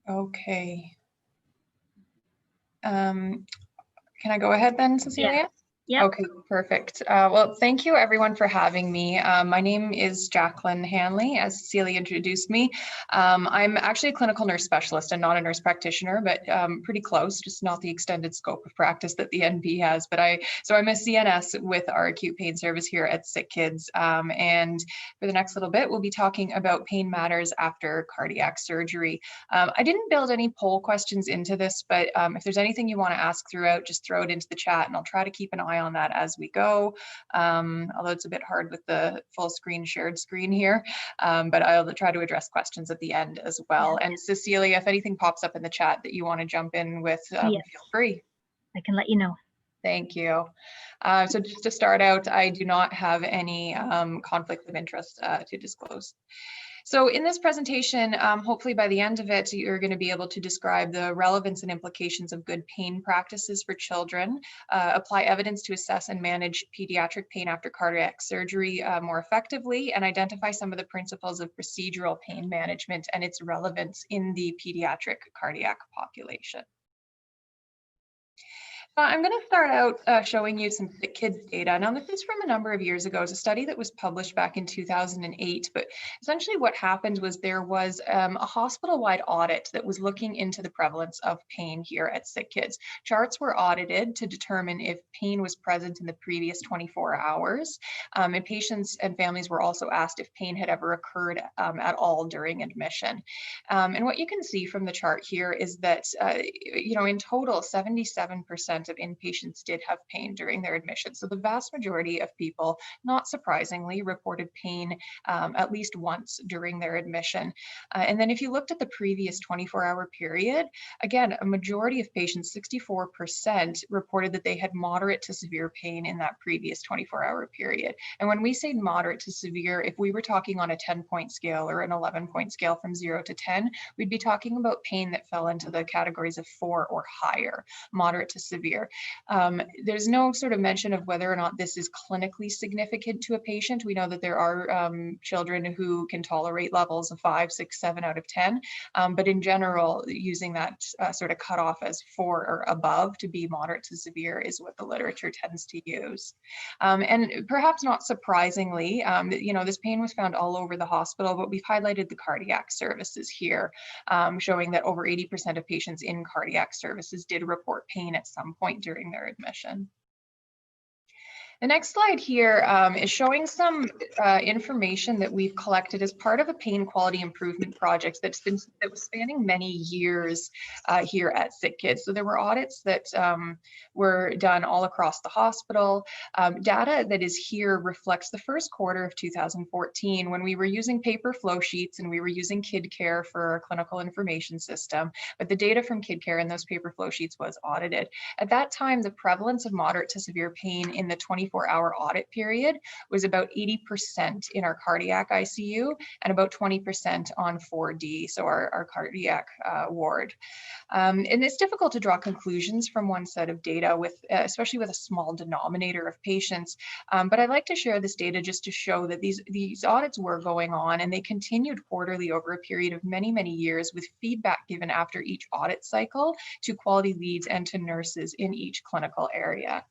Okay. Can I go ahead then, Cecilia? Yeah. Yep. Okay, perfect. Well, thank you everyone for having me. My name is Jacqueline Hanley, as Cecilia introduced me. I'm actually a clinical nurse specialist and not a nurse practitioner, but pretty close, just not the extended scope of practice that the NP has. But I'm a CNS with our acute pain service here at Sick Kids. And for the next little bit, we'll be talking about pain matters after cardiac surgery. I didn't build any poll questions into this, but if there's anything you want to ask throughout, just throw it into the chat and I'll try to keep an eye on that as we go, although it's a bit hard with the full screen shared screen here, but I'll try to address questions at the end as well. Yeah. And Cecilia, if anything pops up in the chat that you want to jump in with, yes, feel free. I can let you know. Thank you. So just to start out, I do not have any conflict of interest to disclose. So in this presentation, hopefully by the end of it, you're going to be able to describe the relevance and implications of good pain practices for children, apply evidence to assess and manage pediatric pain after cardiac surgery more effectively, and identify some of the principles of procedural pain management and its relevance in the pediatric cardiac population. I'm going to start out showing you some Sick Kids data. Now, this is from a number of years ago. It's a study that was published back in 2008, but essentially what happened was there was a hospital-wide audit that was looking into the prevalence of pain here at Sick Kids. Charts were audited to determine if pain was present in the previous 24 hours, and patients and families were also asked if pain had ever occurred at all during admission. And what you can see from the chart here is that, in total, 77% of inpatients did have pain during their admission. So the vast majority of people, not surprisingly, reported pain at least once during their admission. And then if you looked at the previous 24-hour period, again, a majority of patients, 64%, reported that they had moderate to severe pain in that previous 24-hour period. And when we say moderate to severe, if we were talking on a 10-point scale or an 11-point scale from 0 to 10, we'd be talking about pain that fell into the categories of 4 or higher, moderate to severe. There's no sort of mention of whether or not this is clinically significant to a patient. We know that there are children who can tolerate levels of 5, 6, 7 out of 10, but in general, using that sort of cutoff as 4 or above to be moderate to severe is what the literature tends to use. And perhaps not surprisingly, this pain was found all over the hospital, but we've highlighted the cardiac services here, showing that over 80% of patients in cardiac services did report pain at some point during their admission. The next slide here is showing some information that we've collected as part of a pain quality improvement project that was spanning many years here at Sick Kids. So there were audits that were done all across the hospital. Data that is here reflects the first quarter of 2014 when we were using paper flow sheets and we were using KidCare for our clinical information system. But the data from KidCare in those paper flow sheets was audited. At that time, the prevalence of moderate to severe pain in the 24-hour audit period was about 80% in our cardiac ICU and about 20% on 4D, so our cardiac ward. And it's difficult to draw conclusions from one set of data, especially with a small denominator of patients. But I'd like to share this data just to show that these audits were going on and they continued quarterly over a period of many, many years with feedback given after each audit cycle to quality leads and to nurses in each clinical area.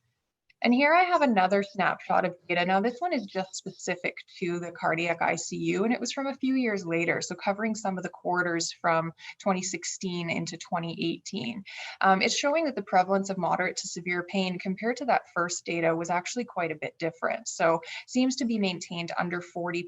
And here I have another snapshot of data. Now this one is just specific to the cardiac ICU and it was from a few years later, so covering some of the quarters from 2016 into 2018. It's showing that the prevalence of moderate to severe pain compared to that first data was actually quite a bit different. So seems to be maintained under 40%.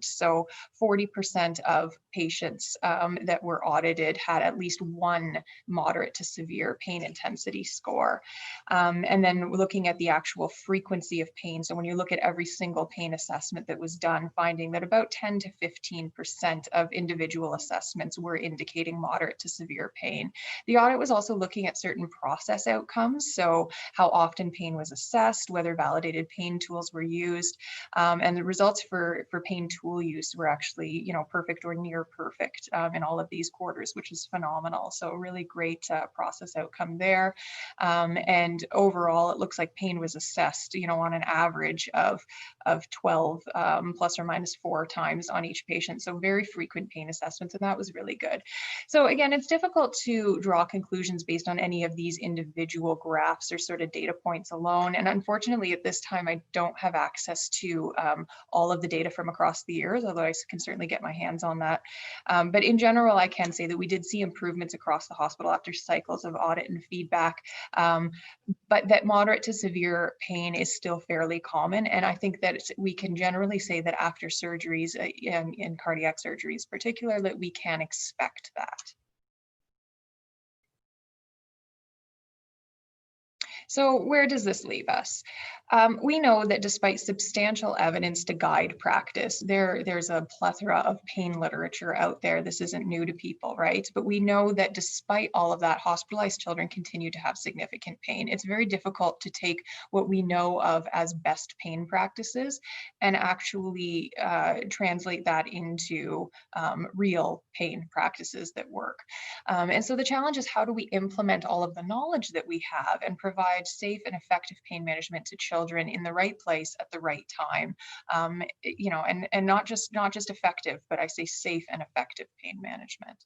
So 40% of patients that were audited had at least one moderate to severe pain intensity score. And then looking at the actual frequency of pain. So when you look at every single pain assessment that was done, finding that about 10 to 15% of individual assessments were indicating moderate to severe pain. The audit was also looking at certain process outcomes. So how often pain was assessed, whether validated pain tools were used, and the results for pain tool use were actually, perfect or near perfect in all of these quarters, which is phenomenal. So really great process outcome there. And overall, it looks like pain pain was assessed, on an average of 12 plus or minus 4 times on each patient. So very frequent pain assessments, and that was really good. So again, it's difficult to draw conclusions based on any of these individual graphs or sort of data points alone. And unfortunately, at this time, I don't have access to all of the data from across the years, although I can certainly get my hands on that. But in general, I can say that we did see improvements across the hospital after cycles of audit and feedback, but that moderate to severe pain is still fairly common. And I think that we can generally say that after surgeries, in cardiac surgeries particularly, that we can expect that. So where does this leave us? We know that despite substantial evidence to guide practice, there's a plethora of pain literature out there. This isn't new to people, right? But we know that despite all of that, hospitalized children continue to have significant pain. It's very difficult to take what we know of as best pain practices and actually translate that into real pain practices that work. And so the challenge is, how do we implement all of the knowledge that we have and provide safe and effective pain management to children in the right place at the right time? And not just effective, but I say safe and effective pain management.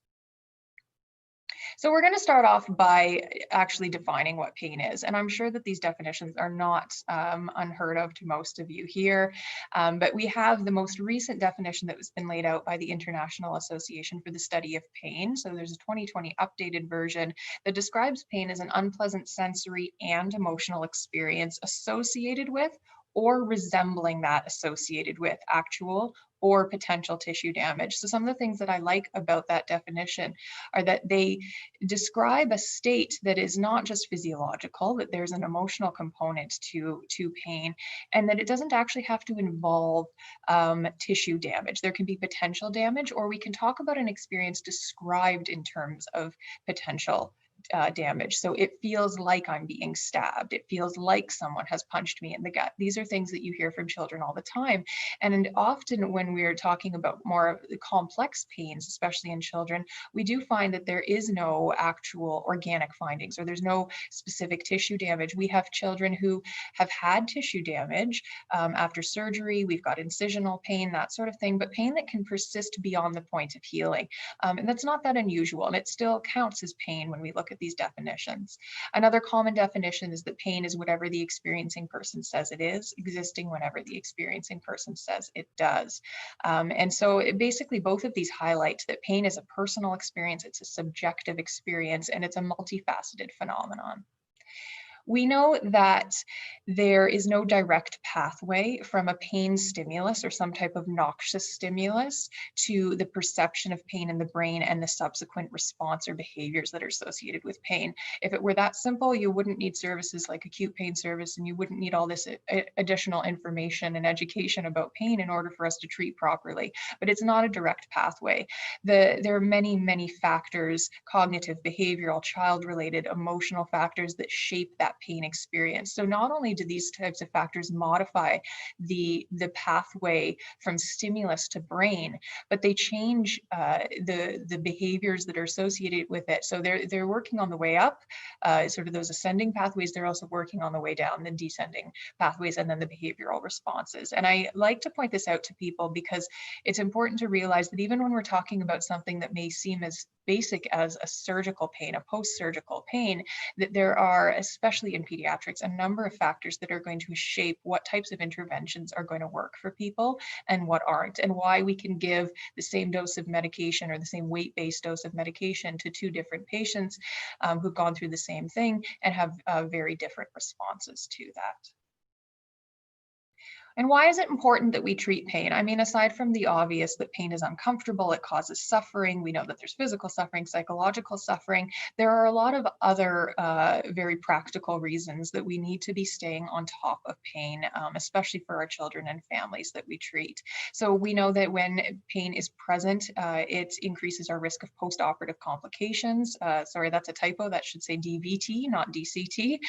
So we're going to start off by actually defining what pain is. And I'm sure that these definitions are not unheard of to most of you here, but we have the most recent definition that has been laid out by the International Association for the Study of Pain. So there's a 2020 updated version that describes pain as an unpleasant sensory and emotional experience associated with or resembling that associated with actual or potential tissue damage. So some of the things that I like about that definition are that they describe a state that is not just physiological, that there's an emotional component to pain, and that it doesn't actually have to involve tissue damage. There can be potential damage, or we can talk about an experience described in terms of potential damage. So it feels like I'm being stabbed. It feels like someone has punched me in the gut. These are things that you hear from children all the time. And often when we're talking about more complex pains, especially in children, we do find that there is no actual organic findings, or there's no specific tissue damage. We have children who have had tissue damage after surgery. We've got incisional pain, that sort of thing, but pain that can persist beyond the point of healing. And that's not that unusual, and it still counts as pain when we look at these definitions. Another common definition is that pain is whatever the experiencing person says it is, existing whenever the experiencing person says it does. And so basically both of these highlight that pain is a personal experience, it's a subjective experience, and it's a multifaceted phenomenon. We know that there is no direct pathway from a pain stimulus or some type of noxious stimulus to the perception of pain in the brain and the subsequent response or behaviors that are associated with pain. If it were that simple, you wouldn't need services like acute pain service, and you wouldn't need all this additional information and education about pain in order for us to treat properly. But it's not a direct pathway. There are many, many factors, cognitive, behavioral, child-related, emotional factors that shape that pain experience. So not only do these types of factors modify the pathway from stimulus to brain, but they change the behaviors that are associated with it. So they're working on the way up, sort of those ascending pathways. They're also working on the way down, the descending pathways, and then the behavioral responses. And I like to point this out to people because it's important to realize that even when we're talking about something that may seem as basic as a surgical pain, a post-surgical pain, that there are, especially in pediatrics, a number of factors that are going to shape what types of interventions are going to work for people and what aren't, and why we can give the same dose of medication or the same weight-based dose of medication to two different patients who've gone through the same thing and have very different responses to that. And why is it important that we treat pain? I mean, aside from the obvious that pain is uncomfortable, it causes suffering, we know that there's physical suffering, psychological suffering, there are a lot of other very practical reasons that we need to be staying on top of pain, especially for our children and families that we treat. So we know that when pain is present, it increases our risk of post-operative complications. Sorry, that's a typo, that should say DVT, not DCT.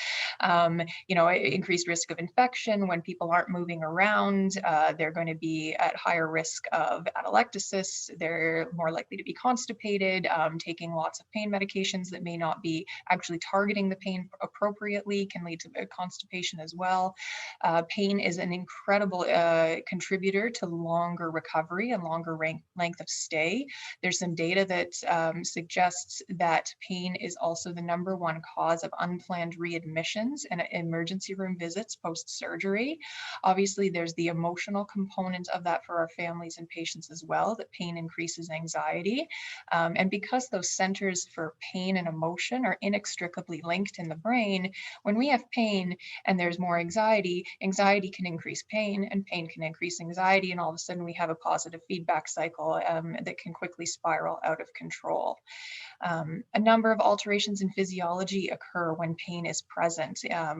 Increased risk of infection when people aren't moving around around, they're going to be at higher risk of atelectasis, they're more likely to be constipated, taking lots of pain medications that may not be actually targeting the pain appropriately can lead to constipation as well. Pain is an incredible contributor to longer recovery and longer length of stay. There's some data that suggests that pain is also the #1 cause of unplanned readmissions and emergency room visits post-surgery. Obviously, there's the emotional component of that for our families and patients as well, that pain increases anxiety. And because those centers for pain and emotion are inextricably linked in the brain, when we have pain and there's more anxiety, anxiety can increase pain and pain can increase anxiety. And all of a sudden we have a positive feedback cycle that can quickly spiral out of control. A number of alterations in physiology occur when pain is present,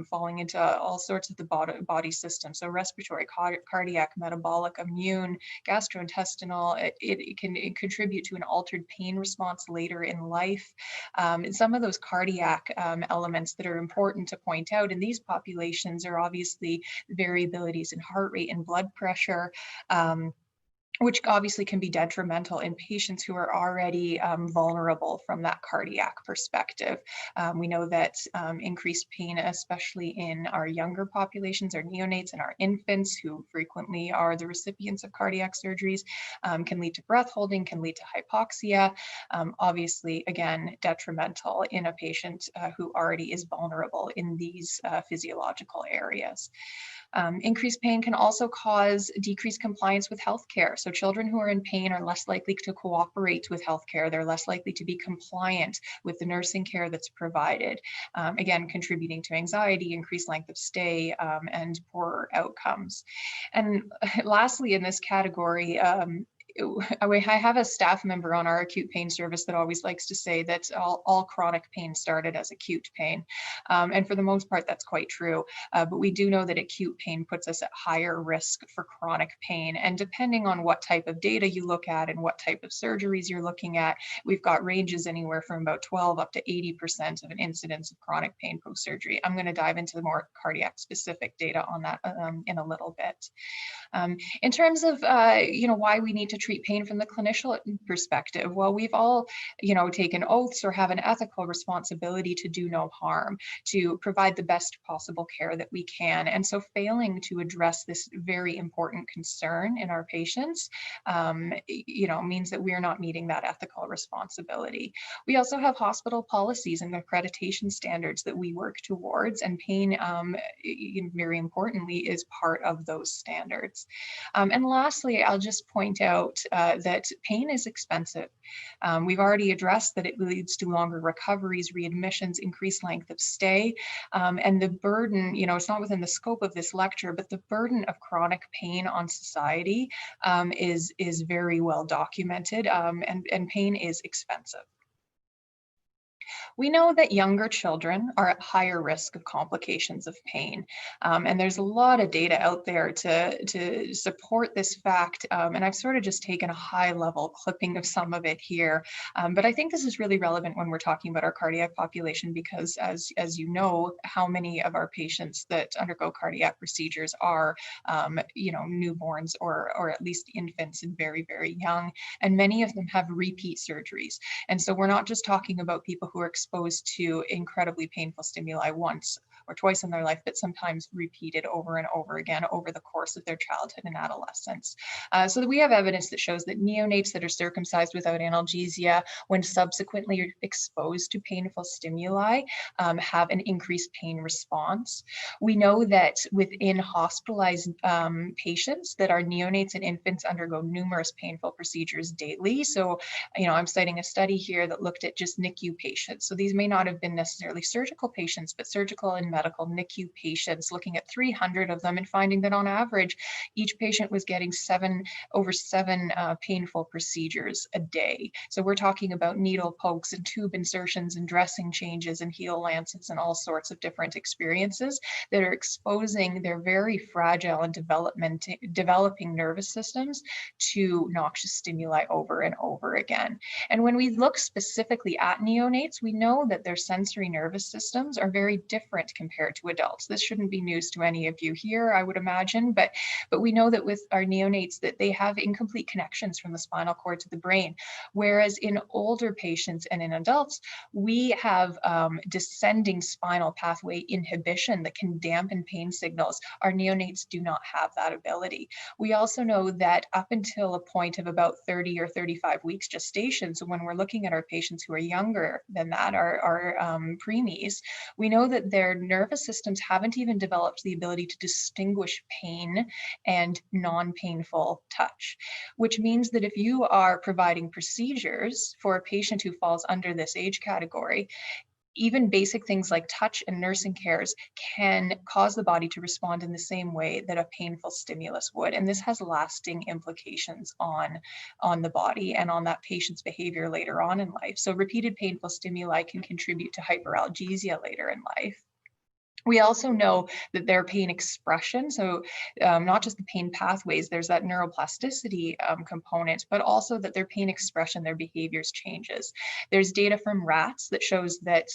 falling into all sorts of the body systems. So respiratory, cardiac, metabolic, immune, gastrointestinal, it can contribute to an altered pain response later in life. And some of those cardiac elements that are important to point out in these populations are obviously variabilities in heart rate and blood pressure, which obviously can be detrimental in patients who are already vulnerable from that cardiac perspective. We know that increased pain, especially in our younger populations, our neonates and our infants who frequently are the recipients of cardiac surgeries, can lead to breath holding, can lead to hypoxia. Obviously, again, detrimental in a patient who already is vulnerable in these physiological areas. Increased pain can also cause decreased compliance with healthcare. So children who are in pain are less likely to cooperate with healthcare. They're less likely to be compliant with the nursing care that's provided. Again, contributing to anxiety, increased length of stay, and poorer outcomes. And lastly, in this category, I have a staff member on our acute pain service that always likes to say that all chronic pain started as acute pain. And for the most part, that's quite true. But we do know that acute pain puts us at higher risk for chronic pain. And depending on what type of data you look at and what type of surgeries you're looking at, we've got ranges anywhere from about 12 up to 80% of an incidence of chronic pain post-surgery. I'm going to dive into the more cardiac specific data on that in a little bit. In terms of why we need to treat pain from the clinician perspective, well, we've all taken oaths or have an ethical responsibility to do no harm, to provide the best possible care that we can. And so failing to address this very important concern in our patients means that we are not meeting that ethical responsibility. We also have hospital policies and accreditation standards that we work towards, and pain, very importantly, is part of those standards. And lastly, I'll just point out that pain is expensive. We've already addressed that it leads to longer recoveries, readmissions, increased length of stay, and the burden, it's not within the scope of this lecture, but the burden of chronic pain on society is very well documented, and pain is expensive. We know that younger children are at higher risk of complications of pain. And there's a lot of data out there to support this fact. And I've sort of just taken a high level clipping of some of it here. But I think this is really relevant when we're talking about our cardiac population, because as you know, how many of our patients that undergo cardiac procedures are, newborns or at least infants and very, very young. And many of them have repeat surgeries. And so we're not just talking about people who are exposed to incredibly painful stimuli once or twice in their life, but sometimes repeated over and over again over the course of their childhood and adolescence. So that we have evidence that shows that neonates that are circumcised without analgesia, when subsequently exposed to painful stimuli, have an increased pain response. We know that within hospitalized patients, that our neonates and infants undergo numerous painful procedures daily. So, I'm citing a study here that looked at just NICU patients. So these may not have been necessarily surgical patients, but surgical and medical NICU patients, looking at 300 of them and finding that on average, each patient was getting over seven painful procedures a day. So we're talking about needle pokes and tube insertions and dressing changes and heel lances and all sorts of different experiences that are exposing their very fragile and developing nervous systems to noxious stimuli over and over again. And when we look specifically at neonates, we know that their sensory nervous systems are very different compared to adults. This shouldn't be news to any of you here, I would imagine, but we know that with our neonates that they have incomplete connections from the spinal cord to the brain, whereas in older patients and in adults, we have descending spinal pathway inhibition that can dampen pain signals. Our neonates do not have that ability. We also know that up until a point of about 30 or 35 weeks gestation, so when we're looking at our patients who are younger than that, our preemies, we know that their nervous systems haven't even developed the ability to distinguish pain and non-painful touch, which means that if you are providing procedures for a patient who falls under this age category, even basic things like touch and nursing cares can cause the body to respond in the same way that a painful stimulus would. And this has lasting implications on the body and on that patient's behavior later on in life. So repeated painful stimuli can contribute to hyperalgesia later in life. We also know that their pain expression, so not just the pain pathways, there's that neuroplasticity component, but also that their pain expression, their behaviors changes. There's data from rats that shows that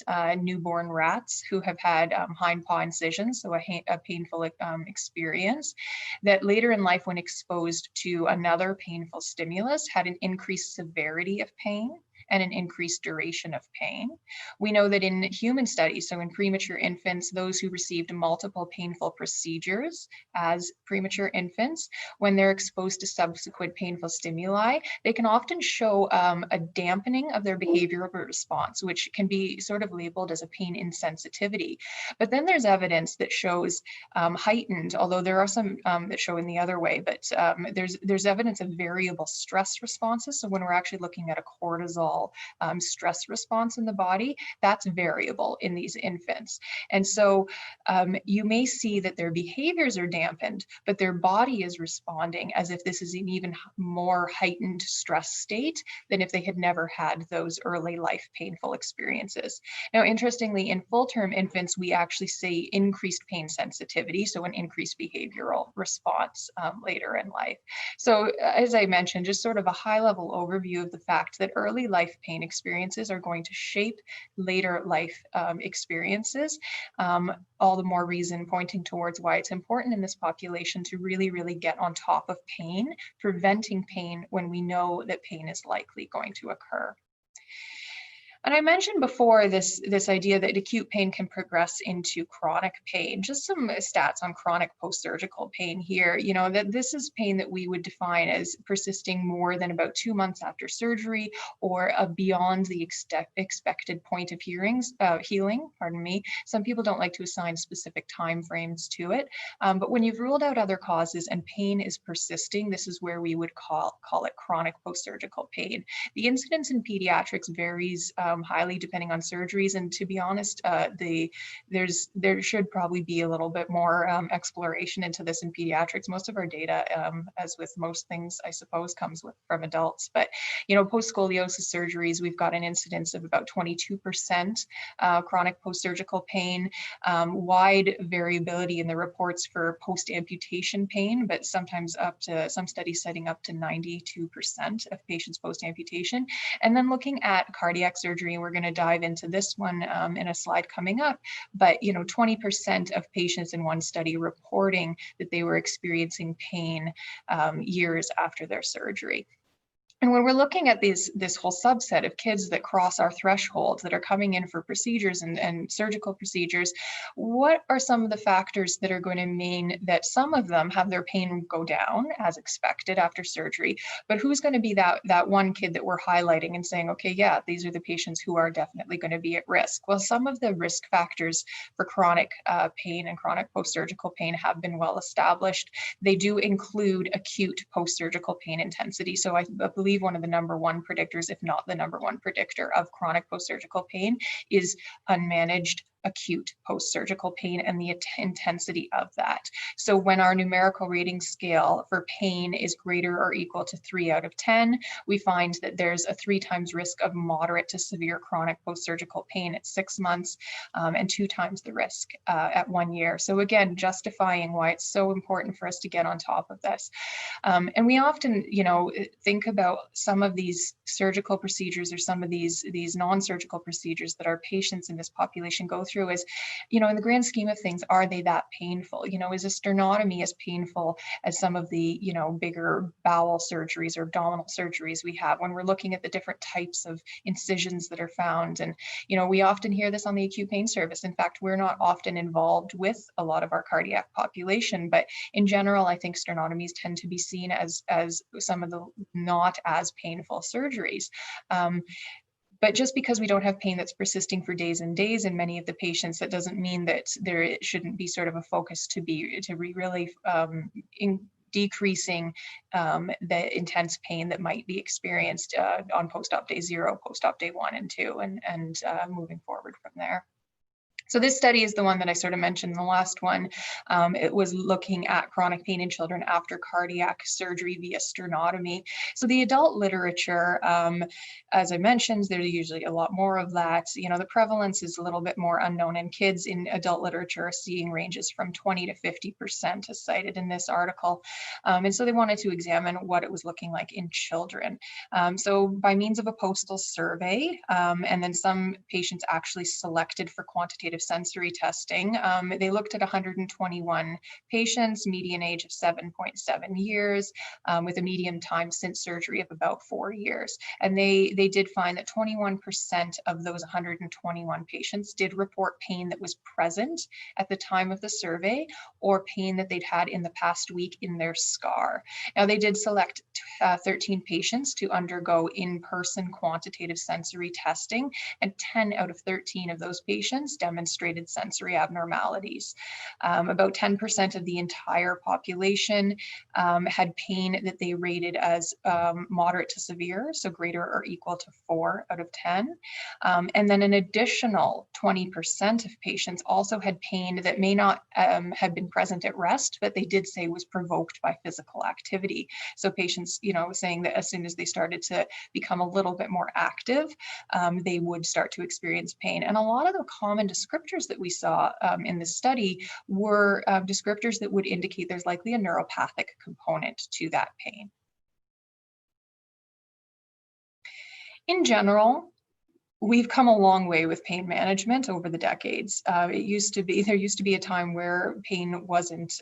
newborn rats who have had hind paw incisions, so a painful experience, that later in life when exposed to another painful stimulus had an increased severity of pain and an increased duration of pain. We know that in human studies, so in premature infants, those who received multiple painful procedures as premature infants, when they're exposed to subsequent painful stimuli, they can often show a dampening of their behavioral response, which can be sort of labeled as a pain insensitivity. But then there's evidence that shows heightened, although there are some that show in the other way, but there's evidence of variable stress responses. So when we're actually looking at a cortisol stress response in the body, that's variable in these infants. And so you may see that their behaviors are dampened, but their body is responding as if this is an even more heightened stress state than if they had never had those early life painful experiences. Now, interestingly, in full-term infants, we actually see increased pain sensitivity, so an increased behavioral response later in life. So as I mentioned, just sort of a high-level overview of the fact that early life pain experiences are going to shape later life experiences. All the more reason pointing towards why it's important in this population to really, really get on top of pain, preventing pain when we know that pain is likely going to occur. And I mentioned before this idea that acute pain can progress into chronic pain. Just some stats on chronic post-surgical pain here. You know, that this is pain that we would define as persisting more than about 2 months after surgery or beyond the expected point of healing. Some people don't like to assign specific time frames to it, but when you've ruled out other causes and pain is persisting, this is where we would call it chronic post-surgical pain. The incidence in pediatrics varies highly depending on surgeries, and to be honest, there should probably be a little bit more exploration into this in pediatrics. Most of our data, as with most things, I suppose, comes from adults. But you know, post-scoliosis surgeries, we've got an incidence of about 22% chronic post-surgical pain. Wide variability in the reports for post-amputation pain, but sometimes up to some studies citing up to 92% of patients post-amputation. And then looking at cardiac surgery, we're going to dive into this one in a slide coming up, but you know, 20% of patients in one study reporting that they were experiencing pain years after their surgery. And when we're looking at this whole subset of kids that cross our thresholds that are coming in for procedures and surgical procedures, what are some of the factors that are going to mean that some of them have their pain go down as expected after surgery, but who's going to be that one kid that we're highlighting and saying, okay, yeah, these are the patients who are definitely going to be at risk? Well, some of the risk factors for chronic pain and chronic post-surgical pain have been well established. They do include acute post-surgical pain intensity. So I believe one of the number one predictors, if not the number one predictor of chronic post-surgical pain, is unmanaged acute post-surgical pain and the intensity of that. So when our numerical rating scale for pain is greater or equal to 3 out of 10, we find that there's a 3 times risk of moderate to severe chronic post-surgical pain at 6 months and 2 times the risk at 1 year. So again, justifying why it's so important for us to get on top of this. And we often, you know, think about some of these surgical procedures or some of these non-surgical procedures that our patients in this population go through through is, you know, in the grand scheme of things, are they that painful? You know, is a sternotomy as painful as some of the, you know, bigger bowel surgeries or abdominal surgeries we have when we're looking at the different types of incisions that are found? And, you know, we often hear this on the acute pain service. In fact, we're not often involved with a lot of our cardiac population, but in general, I think sternotomies tend to be seen as some of the not as painful surgeries. But just because we don't have pain that's persisting for days and days in many of the patients, that doesn't mean that there shouldn't be sort of a focus to be really decreasing the intense pain that might be experienced on post-op day 0, post-op day 1 and 2, and moving forward from there. So this study is the one that I sort of mentioned in the last one. It was looking at chronic pain in children after cardiac surgery via sternotomy. So the adult literature, as I mentioned, there's usually a lot more of that. You know, the prevalence is a little bit more unknown, and kids in adult literature are seeing ranges from 20 to 50% as cited in this article. And so they wanted to examine what it was looking like in children. So by means of a postal survey, and then some patients actually selected for quantitative sensory testing. They looked at 121 patients, median age of 7.7 years, with a median time since surgery of about 4 years. And they did find that 21% of those 121 patients did report pain that was present at the time of the survey, or pain that they'd had in the past week in their scar. Now, they did select 13 patients to undergo in-person quantitative sensory testing, and 10 out of 13 of those patients demonstrated sensory abnormalities. About 10% of the entire population had pain that they rated as moderate to severe, so greater or equal to 4 out of 10. And then an additional 20% of patients also had pain that may not have been present at rest, but they did say was provoked by physical activity. So patients, you know, saying that as soon as they started to become a little bit more active, they would start to experience pain. And a lot of the common descriptors that we saw in this study were descriptors that would indicate there's likely a neuropathic component to that pain. In general, we've come a long way with pain management over the decades. There used to be a time where pain wasn't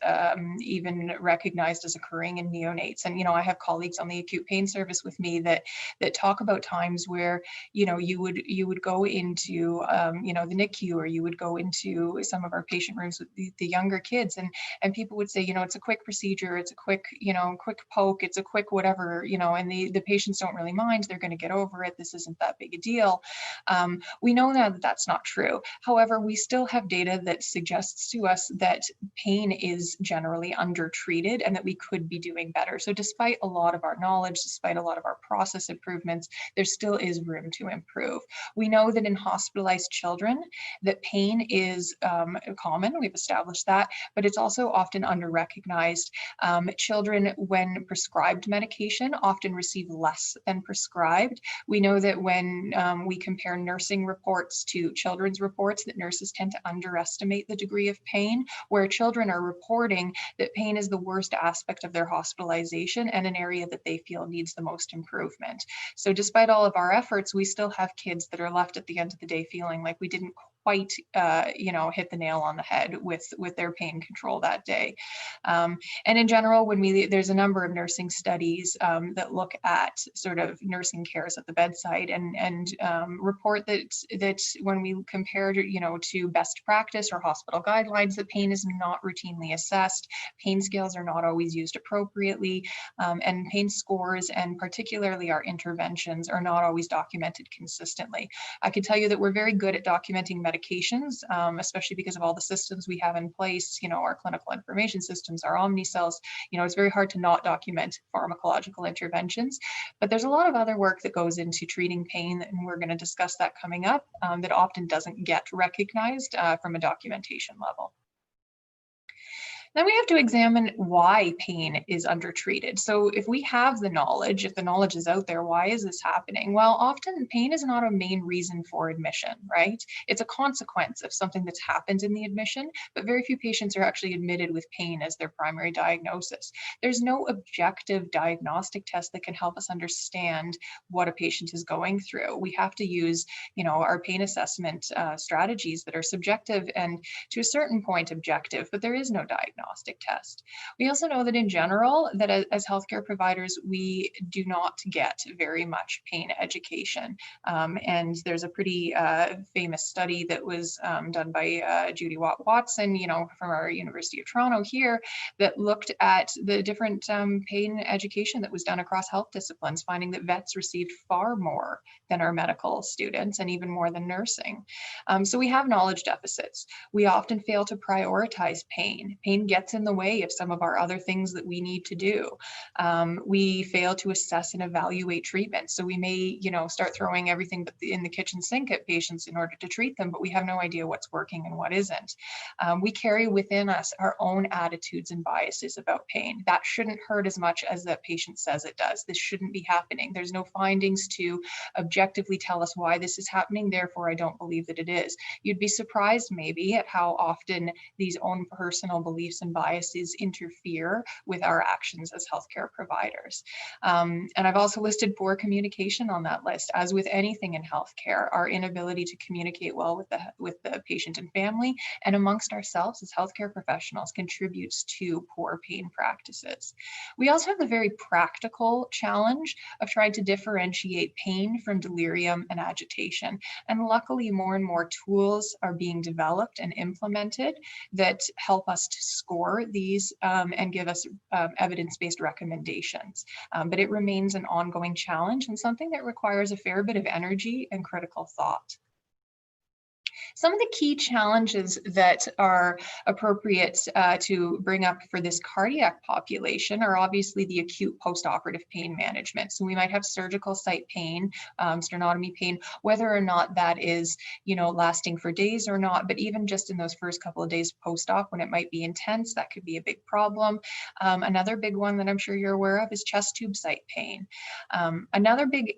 even recognized as occurring in neonates. And, you know, I have colleagues on the acute pain service with me that talk about times where, you know, you would go into, you know, the NICU, or you would go into some of our patient rooms with the younger kids, and people would say, you know, it's a quick procedure, it's a quick, you know, quick poke, it's a quick whatever, you know, and the patients don't really mind, they're going to get over it, this isn't that big a deal. We know now that that's not true. However, we still have data that suggests to us that pain is generally undertreated and that we could be doing better. So despite a lot of our knowledge, despite a lot of our process improvements, there still is room to improve. We know that in hospitalized children, that pain is common, we've established that, but it's also often under-recognized. Children, when prescribed medication, often receive less than prescribed. We know that when we compare nursing reports to children's reports, that nurses tend to underestimate the degree of pain, where children are reporting that pain is the worst aspect of their hospitalization and an area that they feel needs the most improvement. So despite all of our efforts, we still have kids that are left at the end of the day feeling like we didn't quite, you know, hit the nail on the head with their pain control that day. And in general, there's a number of nursing studies that look at sort of nursing cares at the bedside, and report that when we compare, you know, to best practice or hospital guidelines, that pain is not routinely assessed. Pain scales are not always used appropriately, and pain scores, and particularly our interventions, are not always documented consistently. I can tell you that we're very good at documenting medications, especially because of all the systems we have in place, you know, our clinical information systems, our omnicells. You know, it's very hard to not document pharmacological interventions, but there's a lot of other work that goes into treating pain, and we're going to discuss that coming up, that often doesn't get recognized from a documentation level. Then we have to examine why pain is undertreated. So if we have the knowledge, if the knowledge is out there, why is this happening? Well, often pain is not a main reason for admission, right? It's a consequence of something that's happened in the admission, but very few patients are actually admitted with pain as their primary diagnosis. There's no objective diagnostic test that can help us understand what a patient is going through. We have to use, our pain assessment strategies that are subjective and to a certain point objective, but there is no diagnostic test. We also know that in general, that as healthcare providers, we do not get very much pain education. And there's a pretty famous study that was done by Judy Watson, from our University of Toronto here, that looked at the different pain education that was done across health disciplines, finding that vets received far more than our medical students and even more than nursing. So we have knowledge deficits. We often fail to prioritize pain. Pain gets in the way of some of our other things that we need to do. We fail to assess and evaluate treatment. So we may, start throwing everything in the kitchen sink at patients in order to treat them, but we have no idea what's working and what isn't. We carry within us our own attitudes and biases about pain. That shouldn't hurt as much as that patient says it does. This shouldn't be happening. There's no findings to objectively tell us why this is happening. Therefore, I don't believe that it is. You'd be surprised maybe at how often these own personal beliefs and biases interfere with our actions as healthcare providers. And I've also listed poor communication on that list. As with anything in healthcare, our inability to communicate well with the patient and family and amongst ourselves as healthcare professionals contributes to poor pain practices. We also have the very practical challenge of trying to differentiate pain from delirium and agitation. And luckily, more and more tools are being developed and implemented that help us to score these and give us evidence-based recommendations. But it remains an ongoing challenge and something that requires a fair bit of energy and critical thought. Some of the key challenges that are appropriate to bring up for this cardiac population are obviously the acute postoperative pain management. So we might have surgical site pain, sternotomy pain, whether or not that is, lasting for days or not, but even just in those first couple of days post-op when it might be intense, that could be a big problem. Another big one that I'm sure you're aware of is chest tube site pain. Another big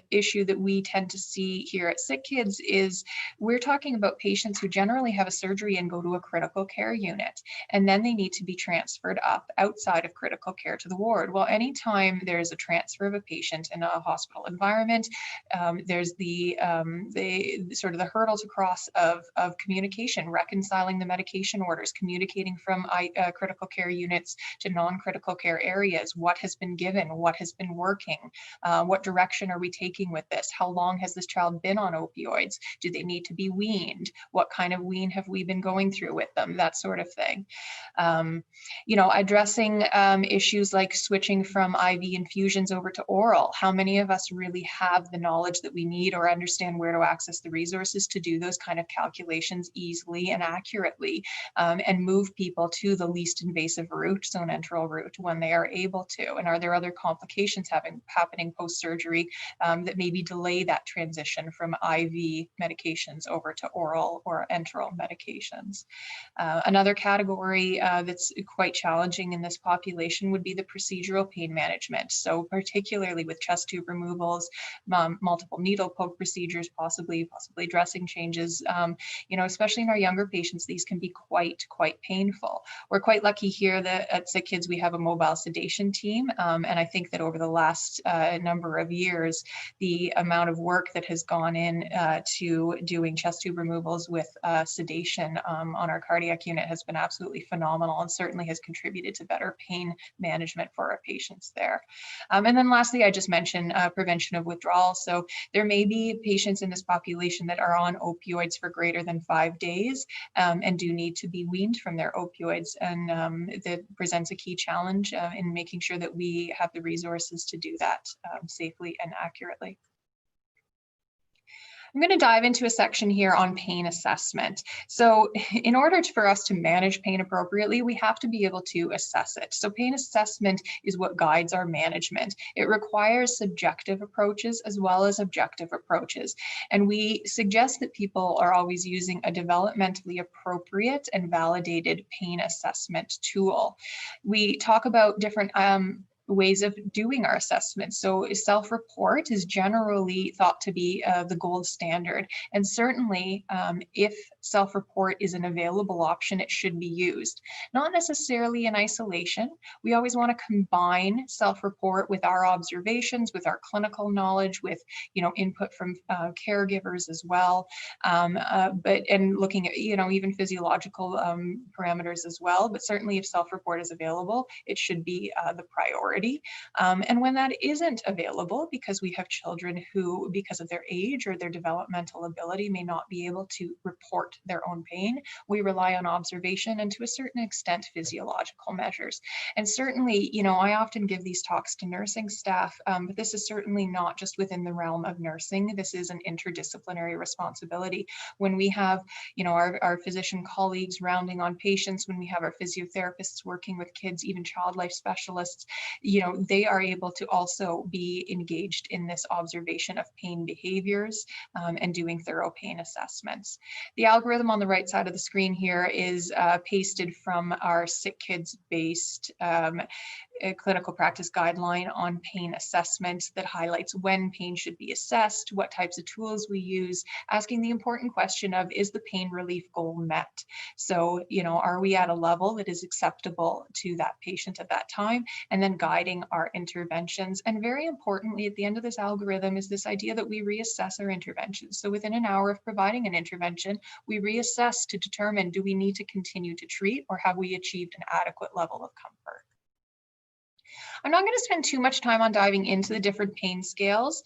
issue that we tend to see here at Sick Kids is we're talking about patients who generally have a surgery and go to a critical care unit, and then they need to be transferred up outside of critical care to the ward. Well, anytime there's a transfer of a patient in a hospital environment, there's the sort of the hurdles across of communication, reconciling the medication orders, communicating from critical care units to non-critical care areas. What has been given? What has been working? What direction are we taking with this? How long has this child been on opioids? Do they need to be weaned? What kind of wean have we been going through with them? That sort of thing. Addressing issues like switching from IV infusions over to oral. How many of us really have the knowledge that we need or understand where to access the resources to do those kind of calculations easily and accurately and move people to the least invasive route, so an enteral route, when they are able to? And are there other complications happening post-surgery that maybe delay that transition from IV medications over to oral or enteral medications? Another category that's quite challenging in this population would be the procedural pain management. So particularly with chest tube removals, multiple needle poke procedures, possibly dressing changes, especially in our younger patients, these can be quite painful. We're quite lucky here that at Sick Kids we have a mobile sedation team, and I think that over the last number of years, the amount of work that has gone in to doing chest tube removals with sedation on our cardiac unit has been absolutely phenomenal and certainly has contributed to better pain management for our patients there. And then lastly, I just mentioned prevention of withdrawal. So there may be patients in this population that are on opioids for greater than 5 days and do need to be weaned from their opioids, and that presents a key challenge in making sure that we have the resources to do that safely and accurately. I'm going to dive into a section here on pain assessment. So in order for us to manage pain appropriately, we have to be able to assess it. So pain assessment is what guides our management. It requires subjective approaches as well as objective approaches. And we suggest that people are always using a developmentally appropriate and validated pain assessment tool. We talk about different ways of doing our assessments. So self-report is generally thought to be the gold standard. And certainly if self-report is an available option, it should be used. Not necessarily in isolation. We always want to combine self-report with our observations, with our clinical knowledge, with input from caregivers as well. And looking at even physiological parameters as well. But certainly if self-report is available, it should be the priority. And when that isn't available, because we have children who, because of their age or their developmental ability, may not be able to report their own pain, we rely on observation and to a certain extent physiological measures. And certainly, I often give these talks to nursing staff, but this is certainly not just within the realm of nursing. This is an interdisciplinary responsibility. When we have, our physician colleagues rounding on patients, when we have our physiotherapists working with kids, even child life specialists, they are able to also be engaged in this observation of pain behaviors and doing thorough pain assessments. The algorithm on the right side of the screen here is pasted from our Sick Kids based clinical practice guideline on pain assessment that highlights when pain should be assessed, what types of tools we use, asking the important question of, is the pain relief goal met? So, are we at a level that is acceptable to that patient at that time? And then guiding our interventions. And very importantly, at the end of this algorithm is this idea that we reassess our interventions. So within an hour of providing an intervention, we reassess to determine, do we need to continue to treat or have we achieved an adequate level of comfort? I'm not going to spend too much time on diving into the different pain scales,